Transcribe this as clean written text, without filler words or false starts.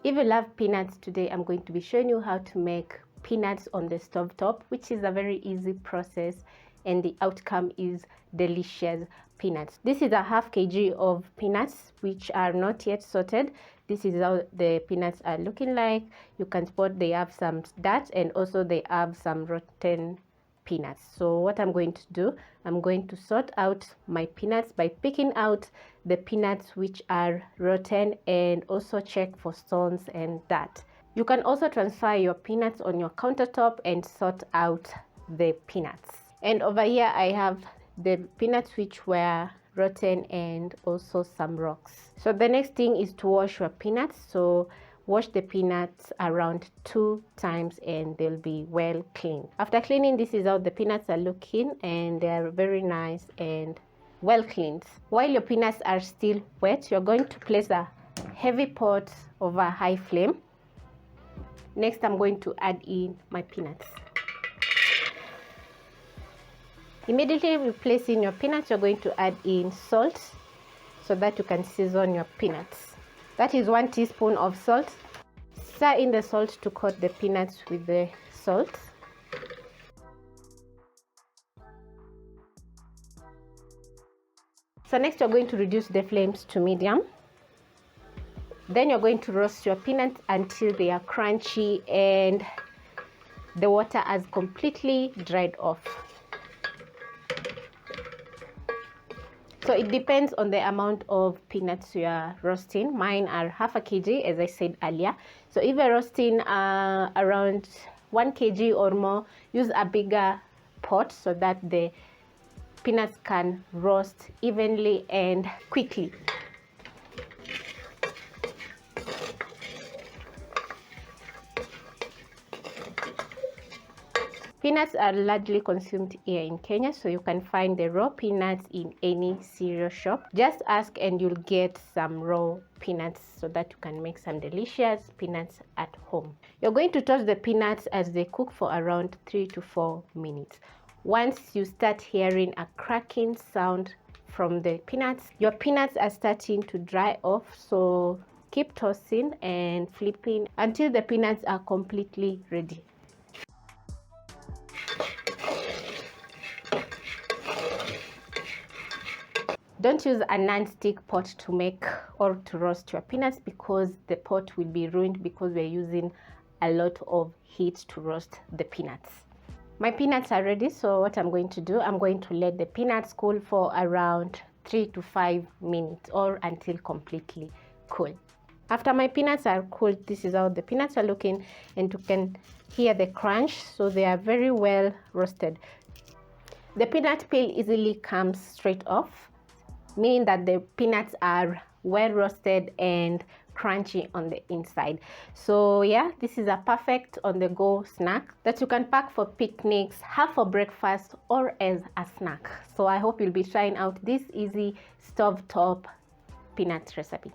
If you love peanuts, today I'm going to be showing you how to make peanuts on the stove top, which is a very easy process, and the outcome is delicious peanuts. This is a half kg of peanuts which are not yet sorted. This is how the peanuts are looking like. You can spot they have some dirt and also they have some rotten peanuts. So what I'm going to do, I'm going to sort out my peanuts by picking out the peanuts which are rotten and also check for stones and dirt. You can also transfer your peanuts on your countertop and sort out the peanuts. And over here I have the peanuts which were rotten and also some rocks. So the next thing is to wash your peanuts. So wash the peanuts around 2 times and they'll be well cleaned. After cleaning, this is how the peanuts are looking, and they are very nice and well cleaned. While your peanuts are still wet, you're going to place a heavy pot over high flame. Next, I'm going to add in my peanuts. Immediately replacing your peanuts, you're going to add in salt so that you can season your peanuts. That is 1 teaspoon of salt. Stir in the salt to coat the peanuts with the salt. So next you're going to reduce the flames to medium. Then you're going to roast your peanuts until they are crunchy and the water has completely dried off. So it depends on the amount of peanuts you are roasting. Mine are half a kg, as I said earlier. So if you're roasting around 1 kg or more, use a bigger pot so that the peanuts can roast evenly and quickly. Peanuts are largely consumed here in Kenya, so you can find the raw peanuts in any cereal shop. Just ask and you'll get some raw peanuts so that you can make some delicious peanuts at home. You're going to toss the peanuts as they cook for around 3 to 4 minutes. Once you start hearing a cracking sound from the peanuts, your peanuts are starting to dry off, so keep tossing and flipping until the peanuts are completely ready. Don't use a non-stick pot to make or to roast your peanuts because the pot will be ruined because we're using a lot of heat to roast the peanuts. My peanuts are ready, so what I'm going to do, I'm going to let the peanuts cool for around 3 to 5 minutes or until completely cool. After my peanuts are cooled, this is how the peanuts are looking, and you can hear the crunch, so they are very well roasted. The peanut peel easily comes straight off, meaning that the peanuts are well roasted and crunchy on the inside. So yeah, this is a perfect on the go snack that you can pack for picnics, have for breakfast, or as a snack. So I hope you'll be trying out this easy stovetop peanut recipe.